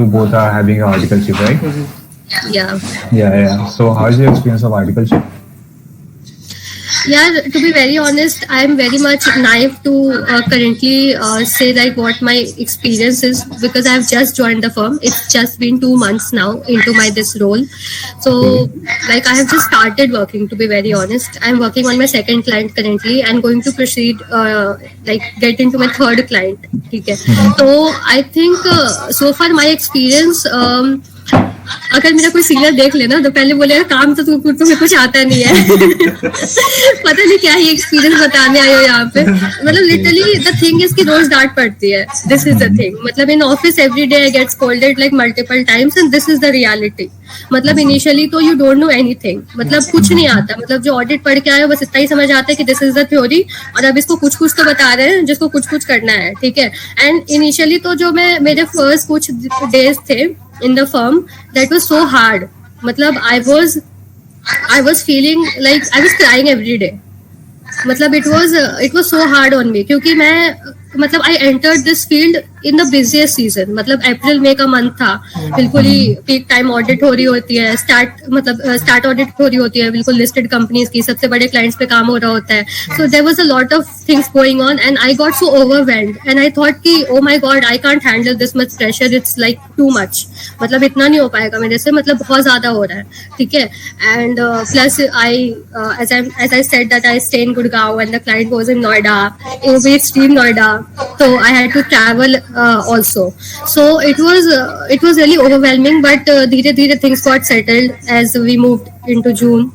you both are having an articleship, right? Yeah. Yeah. So how is your experience of articleship? Yeah, to be very honest, I'm very much naive to currently say like what my experience is, because I've just joined the firm. It's just been 2 months now into my this role. So like I have just started working, to be very honest. I'm working on my second client currently and going to proceed like get into my third client. Okay. So I think so far my experience, अगर मेरा कोई senior देख लेना तो पहले बोलेगा काम तो तुम्हें कुछ आता नहीं है पता नहीं क्या ही एक्सपीरियंस बताने आए हो यहाँ पे. मतलब लिटरली द थिंग इज कि रोज डांट पड़ती है. This is the thing. मतलब in office every day I get scolded like multiple times and this is the reality. मतलब इनिशियली तो यू डोंट नो एनीथिंग, मतलब कुछ नहीं आता. मतलब जो ऑडिट पढ़ के आए हो बस इतना ही समझ आता है कि दिस इज द थ्योरी और अब इसको कुछ कुछ तो बता रहे हैं जिसको कुछ कुछ करना है. ठीक है. एंड इनिशियली तो जो मैं मेरे फर्स्ट कुछ डेज थे in the firm, that was so hard. मतलब I was feeling like I was crying every day. मतलब it was so hard on me क्योंकि मैं मतलब I entered this field in the busiest season. मतलब अप्रैल मई का month था, बिल्कुल ही peak time. Audit हो रही होती है, स्टार्ट ऑडिट हो रही होती है, बिल्कुल लिस्टेड कंपनीज की सबसे बड़े क्लाइंट्स पे काम हो रहा होता है. So there was a lot of things going on and I got so overwhelmed and I thought कि oh my god I can't handle this much pressure, it's like too much. मतलब इतना नहीं हो पाएगा मेरे से, मतलब बहुत ज्यादा हो रहा है. ठीक है. And plus I as I said that I stay in Gurgaon and the client was in Noida, OB Stream Noida, so I had to travel also. So it was really overwhelming, but धीरे धीरे things got settled as we moved into June.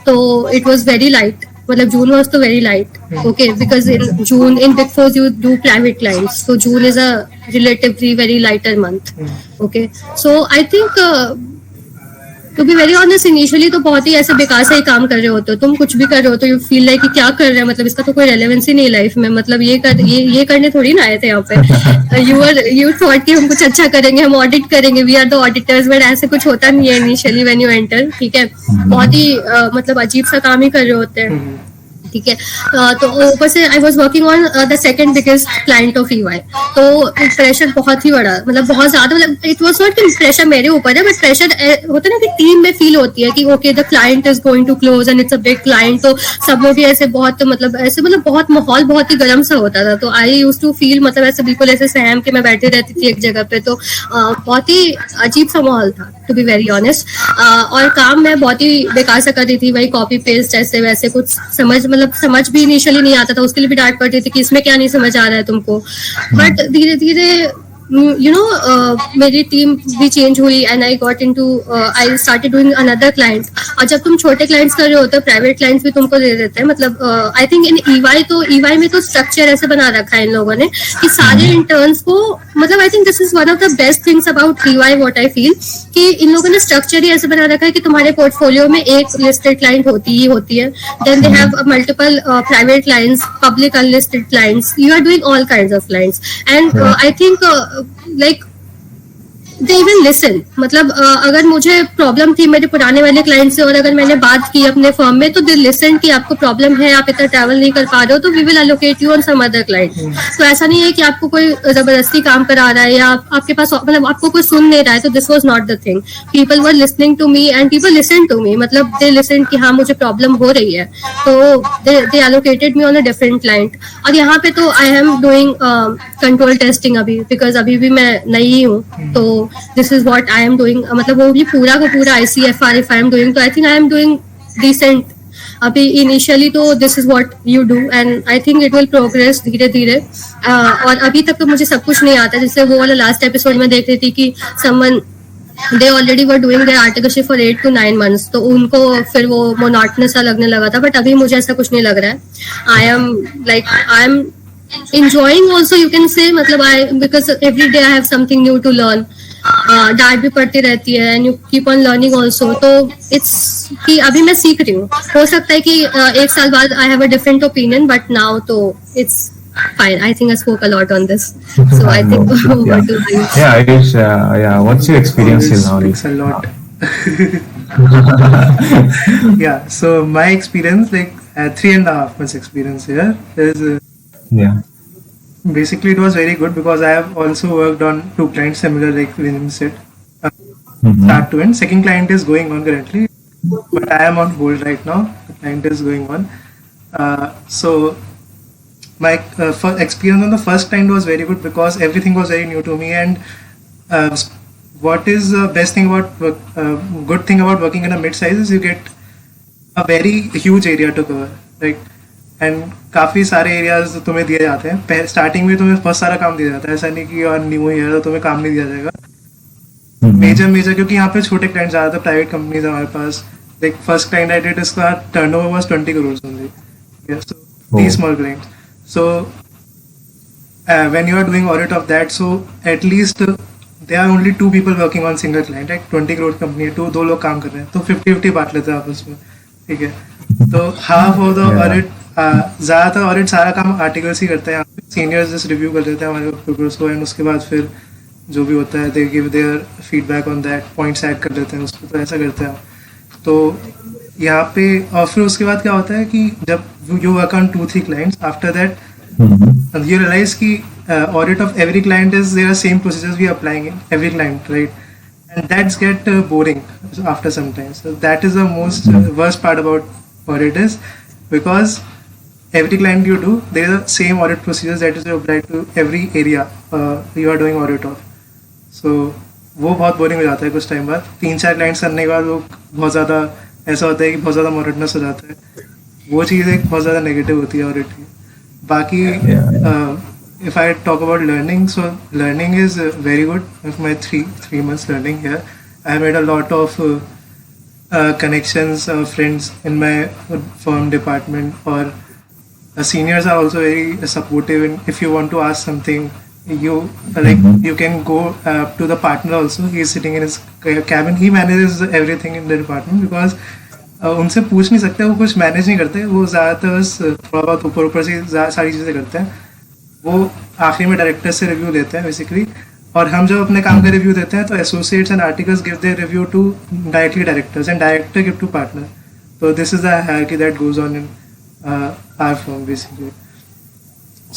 So it was very light. मतलब June was तो very light. Okay, because in June in Big Four you do private clients, so June is a relatively very lighter month. Okay, so I think to be very honest, initially तो बहुत ही ऐसे बेकार से ही काम कर रहे होते हो. तुम कुछ भी कर रहे हो तो यू फील लाइक कि क्या कर रहे हैं, मतलब इसका तो कोई रेलेवेंस ही नहीं लाइफ में. मतलब ये करने थोड़ी ना आए थे यहाँ पे. यू थॉट कि हम कुछ अच्छा करेंगे, हम ऑडिट करेंगे, we are the auditors, but ऐसे कुछ होता नहीं है इनिशियली व्हेन यू एंटर. ठीक है. बहुत ही मतलब अजीब सा काम ही कर रहे होते हैं. ठीक है. तो ऊपर से I was working on the second biggest client of EY. तो प्रेशर बहुत ही बड़ा, मतलब बहुत ज्यादा. मतलब इट वॉज नॉट कि प्रेशर मेरे ऊपर है, बट प्रेशर होता है ना कि टीम में फील होती है कि okay the client is going to close and it's a big client. तो सब लोग ही ऐसे बहुत मतलब बहुत माहौल बहुत ही गर्म सा होता था. तो आई यूज टू फील मतलब ऐसे बिल्कुल ऐसे सहम के मैं बैठी रहती थी एक जगह पे. तो बहुत ही अजीब सा माहौल था, टू बी वेरी ऑनेस्ट. और काम मैं बहुत ही बेकार सा कर रही थी, वही कॉपी पेस्ट ऐसे वैसे, कुछ समझ भी इनिशियली नहीं आता था. उसके लिए भी डांट पड़ती थी कि इसमें क्या नहीं समझ आ रहा है तुमको. बट धीरे धीरे यू नो मेरी टीम भी चेंज हुई and I got into I started doing another client. और जब तुम छोटे क्लाइंट्स कर रहे होते हो, प्राइवेट क्लाइंट्स भी तुमको दे देते हैं. मतलब आई थिंक इन EY में तो स्ट्रक्चर ऐसे बना रखा है इन लोगों ने कि सारे इंटर्न्स को, मतलब I think this is one of the best things about EY what I feel, कि इन लोगों ने स्ट्रक्चर ही ऐसे बना रखा है कि तुम्हारे पोर्टफोलियो में एक लिस्टेड क्लाइंट होती है. Then they have multiple private clients, public unlisted clients. You are doing all kinds of clients and I think like they even listen. मतलब अगर मुझे प्रॉब्लम थी मेरे पुराने वाले क्लाइंट से और अगर मैंने बात की अपने फर्म में, तो दे लिसन कि आपको प्रॉब्लम है, आप इतना ट्रैवल नहीं कर पा रहे हो, तो we will allocate you on some other client. तो ऐसा नहीं है कि आपको कोई जबरदस्ती काम करा रहा है या आपके पास मतलब आपको कोई सुन नहीं रहा है. तो this was not the thing. People were listening to me and people listen to me. मतलब दे लिसन कि हाँ मुझे प्रॉब्लम हो रही है, तो they allocated me on a different client. और यहाँ पे तो I am doing control testing अभी, बिकॉज अभी भी मैं नई हूँ. तो this is what I am doing. मतलब वो भी पूरा का पूरा ICFR if I am doing, तो I think I am doing decent अभी. इनिशियली तो this is what you do and I think it will progress धीरे धीरे. और अभी तक तो मुझे सब कुछ नहीं आता. जैसे वो वाला लास्ट एपिसोड में देख रही थी कि someone they already were doing their articleship for 8 to 9 months, तो उनको फिर वो मोनोटोनस सा लगने लगा था. बट अभी मुझे ऐसा कुछ नहीं लग रहा है. I am enjoying also, you can say. मतलब because every day I have something new to learn. डांट भी पड़ती रहती है and you keep on learning also. तो it's कि अभी मैं सीख रही हूँ. हो सकता है कि एक साल बाद I have a different opinion, but now तो it's fine. I think I spoke a lot on this, so I think what do you? Yeah, what's your experience till now? It's a lot. Yeah, so my experience, like 3.5 months experience here is basically it was very good because I have also worked on two clients similar like William said. Start to end. Second client is going on currently, but I am on hold right now. The client is going on. So my experience on the first client was very good because everything was very new to me. And what is the best thing about good thing about working in a mid size is you get a very huge area to cover, right? And काफ़ी सारे areas तुम्हें दिए जाते हैं. Starting में तुम्हें बहुत सारा काम दिया जाता है, ऐसा नहीं कि यार न्यू ईयर तो तुम्हें काम नहीं दिया जाएगा. मेजर क्योंकि यहाँ पे छोटे क्लाइंट ज़्यादातर प्राइवेट कंपनीज हमारे पास. Like first client I did, इसका turnover was 20 crores only. Yes, so these small clients. So when you are doing audit of that, so at least there are only two people working on single client, right? 20 crore company है, दो लोग काम कर रहे हैं, तो 50-50 बांट लेते हैं आपस में, ठीक है. तो हाफ ऑफ द ऑडिट, ज़्यादातर ऑडिट सारा काम आर्टिकल्स ही करते हैं. सीनियर्स जस्ट रिव्यू कर देते हैं हमारे पेपर्स को, एंड उसके बाद फिर जो भी होता है they give their feedback on that, points add कर देते हैं उसको. तो ऐसा करते हैं. तो यहाँ पे और फिर उसके बाद क्या होता है कि जब you work on 2-3 clients, after that you realize ki audit of every client is there are same procedures we are applying in every client, right? And that's get boring after some time. So that is the most worst part about audit is because every client you do there is the same audit procedures that is applied to every area you are doing audit of. So वो बहुत boring हो जाता है कुछ time बाद. 3-4 clients करने के बाद वो बहुत ज़्यादा ऐसा होता है कि बहुत ज़्यादा मोनोटोनस हो जाता है. वो चीज़ एक बहुत ज़्यादा नेगेटिव होती है ऑडिट की. Baki, if I talk about learning, so learning is very good. Of my three months learning here, I made a lot of connections, friends in my firm department, or seniors are also very supportive. And if you want to ask something, you you can go to the partner also. He is sitting in his cabin. He manages everything in the department because उनसे पूछ नहीं सकते, वो कुछ manage नहीं करते. वो ज़्यादातर थोड़ा बहुत ऊपर से सारी चीज़ें करते हैं. वो आखिरी में डायरेक्टर से रिव्यू देते हैं बेसिकली. और हम जब अपने काम का रिव्यू देते हैं तो associates and articles give their review to directly directors and director give to partner. तो this is the hierarchy that goes on in our firm basically.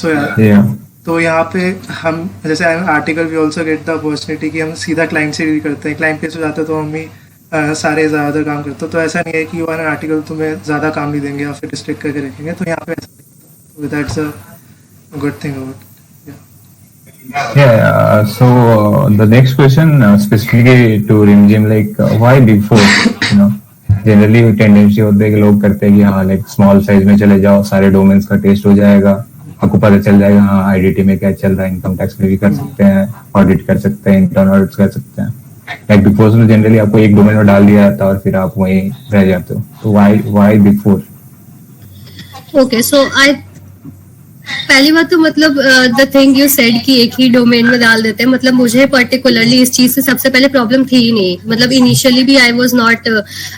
So यार तो यहाँ पे हम जैसे article we also get the opportunity कि हम सीधा क्लाइंट से डील करते हैं. क्लाइंट केस हो जाते हैं तो हम ही सारे ज़्यादातर काम करते हो. तो ऐसा नहीं है कि वन आर्टिकल तुम्हें ज़्यादा काम नहीं देंगे या फिर रिस्ट्रिक्ट करके रखेंगे. तो यहाँ पे that's a good thing about. Yeah, so the next question specifically to Rimjim, like why Big Four? You know, generally tendency होता है कि लोग करते हैं कि हाँ like small size में चले जाओ, सारे डोमेन्स का टेस्ट हो जाएगा, आपको पता चल जाएगा हाँ आईडीटी में क्या चल रहा है, इनकम टैक्स में भी कर सकते हैं, ऑडिट कर सकते हैं, इंटरनल ऑडिट कर सकते हैं. लाइक बिग फोर में जनरली आपको एक डोमेन में डाल दिया जाता है और फिर आप वहीं रह जाते हो. तो व्हाई बिग फोर? ओके, सो पहली बात तो मतलब द थिंग यू सेड कि एक ही डोमेन में डाल देते हैं, मतलब मुझे पर्टिकुलरली इस चीज से सबसे पहले प्रॉब्लम थी ही नहीं. मतलब इनिशियली भी I was not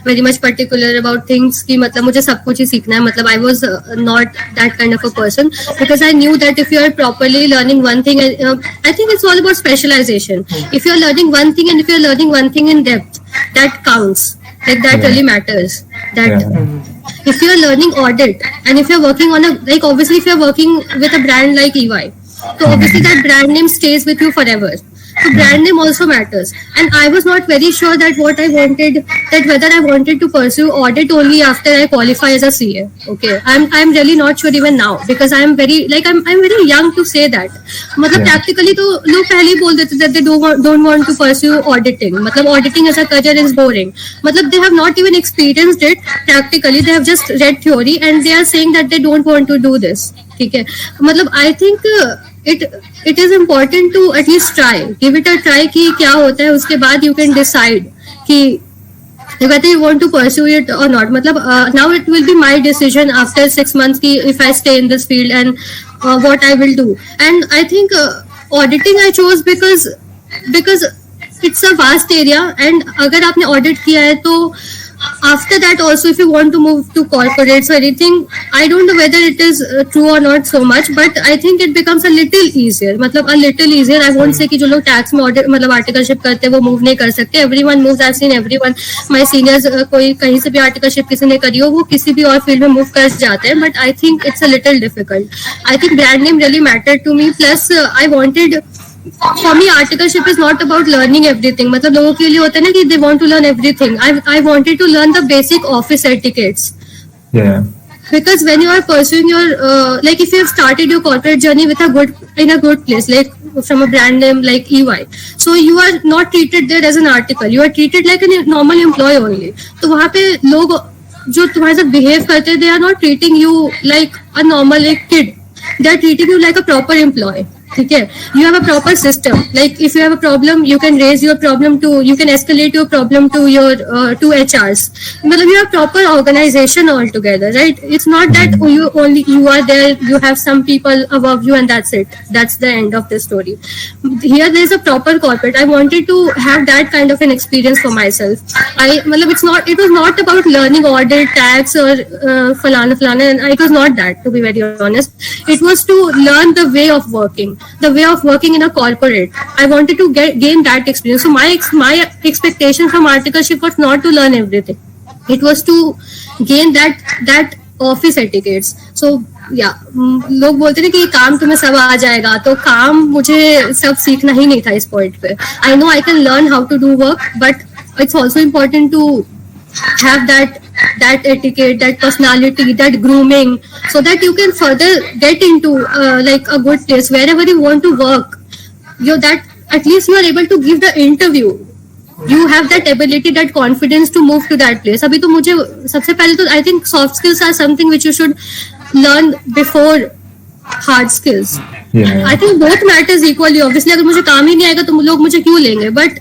very much particular about things कि मतलब मुझे सब कुछ ही सीखना है. मतलब I was not that kind of a person because I knew that if you are properly learning one thing, I think it's all about specialisation. If you are learning one thing and if you are learning one thing in depth, that counts. Like that really matters. That if you are learning audit and if you are working on a, like obviously if you are working with a brand like EY, so obviously that brand name stays with you forever. So brand name also matters. And I was not very sure that what I wanted, that whether I wanted to pursue audit only after I qualify as a CA. Okay, I'm really not sure even now because I'm very like I'm very young to say that. मतलब practically तो लोग पहले ही बोल देते that they don't want to pursue auditing. मतलब auditing as a career is boring. मतलब they have not even experienced it practically. They have just read theory and they are saying that they don't want to do this. ठीक है, मतलब I think it is important to at least try, give it a try कि क्या होता है. उसके बाद you can decide कि whether you want to pursue it or not. मतलब now it will be my decision after 6 months कि if I stay in this field and what I will do. And I think auditing I chose because it's a vast area and अगर आपने audit किया है तो after that also, if you want to move to corporates or anything, I don't know whether it is true or not so much, but I think it becomes a little easier. मतलब a little easier. I won't say कि जो लोग tax में मतलब articleship करते हैं वो move नहीं कर सकते. Everyone moves. I've seen everyone. My seniors कोई कहीं से भी आर्टिकलशिप किसी ने करी हो वो किसी भी और फील्ड में मूव कर जाते हैं. But I think it's a little difficult. I think brand name really mattered to me. Plus I wanted. For me, articleship is not about learning everything. मतलब लोगों के लिए होता है ना कि they want to learn everything. I wanted to learn the basic office etiquettes. Yeah. Because when you are pursuing your like if you have started your corporate journey with in a good place, like from a brand name like EY, so you are not treated there as an article. You are treated like a normal employee only. तो वहाँ पे लोग जो तुम्हारे साथ behave करते हैं, they are not treating you like a normal kid. They are treating you like a proper employee. ठीक है, you have a proper system. Like if you have a problem, you can raise your problem you can escalate your problem to your to HRs. मतलब you have proper organization altogether, right? It's not that you are there, you have some people above you and that's it. That's the end of the story. Here there is a proper corporate. I wanted to have that kind of an experience for myself. मतलब it was not about learning audit, tax or falana, and it was not that, to be very honest. It was to learn the way of working. The way of working in a corporate. I wanted to gain that experience. So my expectation from articleship was not to learn everything. It was to gain that office etiquettes. So yeah, लोग बोलते हैं कि काम तुम्हें सब आ जाएगा, तो काम मुझे सब सीखना ही नहीं था इस पॉइंट पे. I know I can learn how to do work, but it's also important to have that etiquette, that personality, that grooming, so that you can further get into like a good place wherever you want to work. That at least you are able to give the interview. You have that ability, that confidence to move to that place. अभी तो मुझे सबसे पहले तो I think soft skills are something which you should learn before hard skills. Yeah. I think both matters equally. Obviously अगर मुझे काम ही नहीं आएगा तो लोग मुझे क्यों लेंगे, but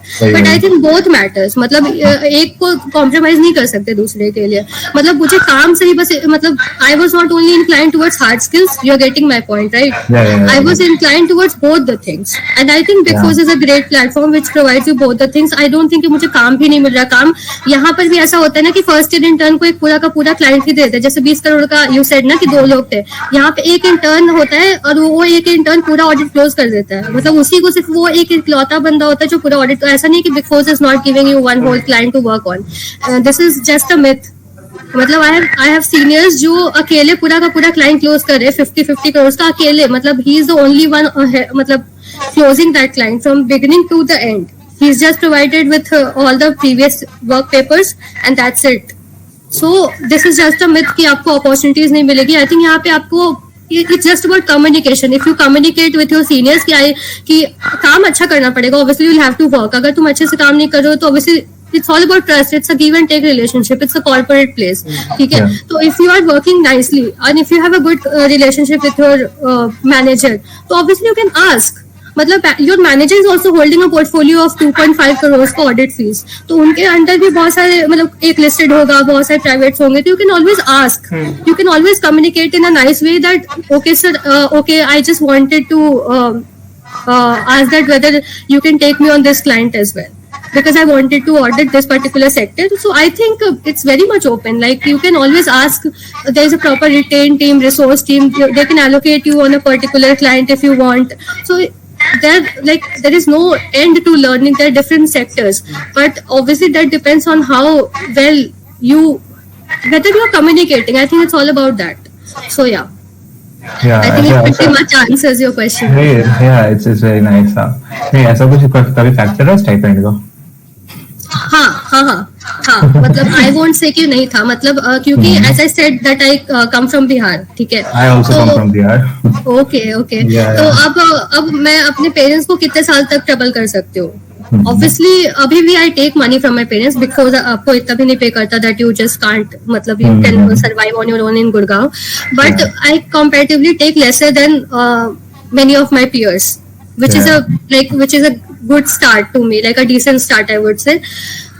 I think both matters. मतलब एक को compromise नहीं कर सकते दूसरे के लिए. मतलब मुझे काम से ही बस मतलब I was not only inclined towards hard skills. You are getting my point, right? Yeah. I was inclined towards both the things, and I think Big Four is a great platform which provides you both the things. I don't think कि मुझे काम भी नहीं मिल रहा. काम यहाँ पर भी ऐसा होता है ना कि फर्स्ट ईयर इंटर्न को एक पूरा का पूरा क्लाइंट ही देते हैं. जैसे 20 करोड़ का यू सेड ना कि 2 लोग थे, यहाँ पे एक इंटर्न होता है और वो एक इंटर्न पूरा ऑडिट क्लोज कर देता है. मतलब उसी को सिर्फ वो एक इकलौता बंदा होता है जो पूरा ऑडिट. ऐसा नहीं कि big four is not giving you one whole client to work on. This is just a myth. मतलब आई हैव सीनियर्स जो अकेले पूरा का पूरा क्लाइंट क्लोज कर रहे हैं 50 करोड़ का अकेले. मतलब he is the only one मतलब closing that client from beginning to the end. He is just provided with all the previous work papers and that's it. So this is just a myth कि आपको opportunities नहीं मिलेगी. I think यहाँ पे आपको it's just about communication. If you communicate with your seniors कि काम अच्छा करना पड़ेगा, obviously you'll have to work. अगर तुम अच्छे से काम नहीं कर रहे हो तो obviously it's all about trust. It's a give and take relationship. It's a corporate place. ठीक है. तो if you are working nicely and if you have a good relationship with your manager, तो obviously you can ask. मतलब your manager is also holding a portfolio of 2.5 crores का audit fees. तो उनके अंदर भी बहुत सारे मतलब एक listed होगा, बहुत सारे privates होंगे. तो you can always ask. You can always communicate in a nice way that okay sir, okay I just wanted to ask that whether you can take me on this client as well, because I wanted to audit this particular sector. So I think it's very much open. Like you can always ask. There is a proper retained team, resource team. They can allocate you on a particular client if you want. So there is no end to learning. There are different sectors, but obviously that depends on how well whether you are communicating. I think it's all about that. So yeah. I think it pretty much answers your question. Yeah, it's very nice. नहीं ऐसा कुछ कभी factor है stipend का? हाँ. मतलब I won't say कि नहीं था. मतलब क्योंकि as I said that I come from Bihar. ठीक है. I also come from Bihar. Okay. तो अब मैं अपने पेरेंट्स को कितने साल तक ट्रबल कर सकती हूँ? Obviously अभी भी I take money from my parents because आपको इतना भी नहीं पे करता that you just can't, मतलब you can survive on your own in Gurgaon. But I comparatively take lesser than many of my peers, which is a good start to me, like a decent start I would say.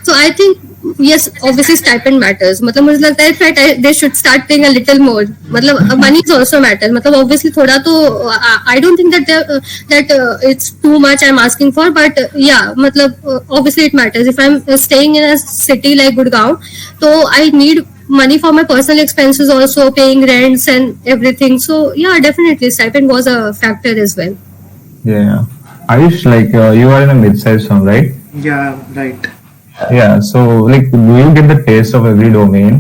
So I think yes, obviously stipend matters. मतलब मुझे लगता है that they should start paying a little more. मतलब money is also matters. मतलब obviously थोड़ा तो I don't think that it's too much I'm asking for, but yeah, मतलब obviously it matters. If I'm staying in a city like Gurgaon, so I need money for my personal expenses, also paying rents and everything. So yeah, definitely stipend was a factor as well. Yeah. Ayush, like you are in a mid-sized firm, right? Yeah, right. Yeah. So like, do you get the taste of every domain,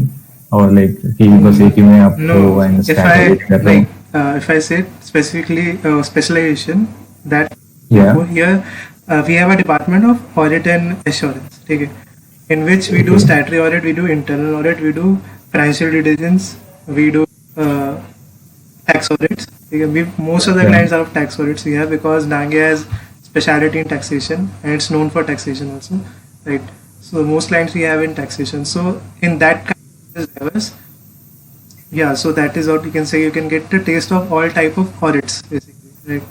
or like कि बस एक ही में आपको No, and if stack I it कर रहे like, हो? if I say specifically specialization, that Yeah. here we have a department of audit and assurance, okay, in which we do Okay. statutory audit, we do internal audit, we do financial due diligence, we do tax audits. Okay. Most of the Yeah. clients are of tax audits we have because Dange has speciality in taxation and it's known for taxation also, right? So most clients we have in taxation. So in that kind of diverse, yeah, so that is what you can say. You can get the taste of all type of audits, basically, right?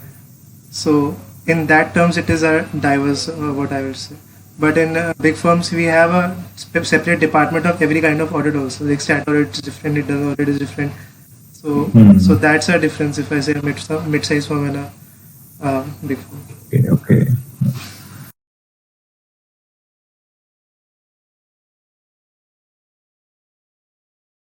So in that terms, it is a diverse, what I would say. But in big firms, we have a separate department of every kind of audit also. Like stat audit is different, internal audit is different. So Hmm. so that's a difference if I say a mid-size firm and a big firm. Okay. Okay.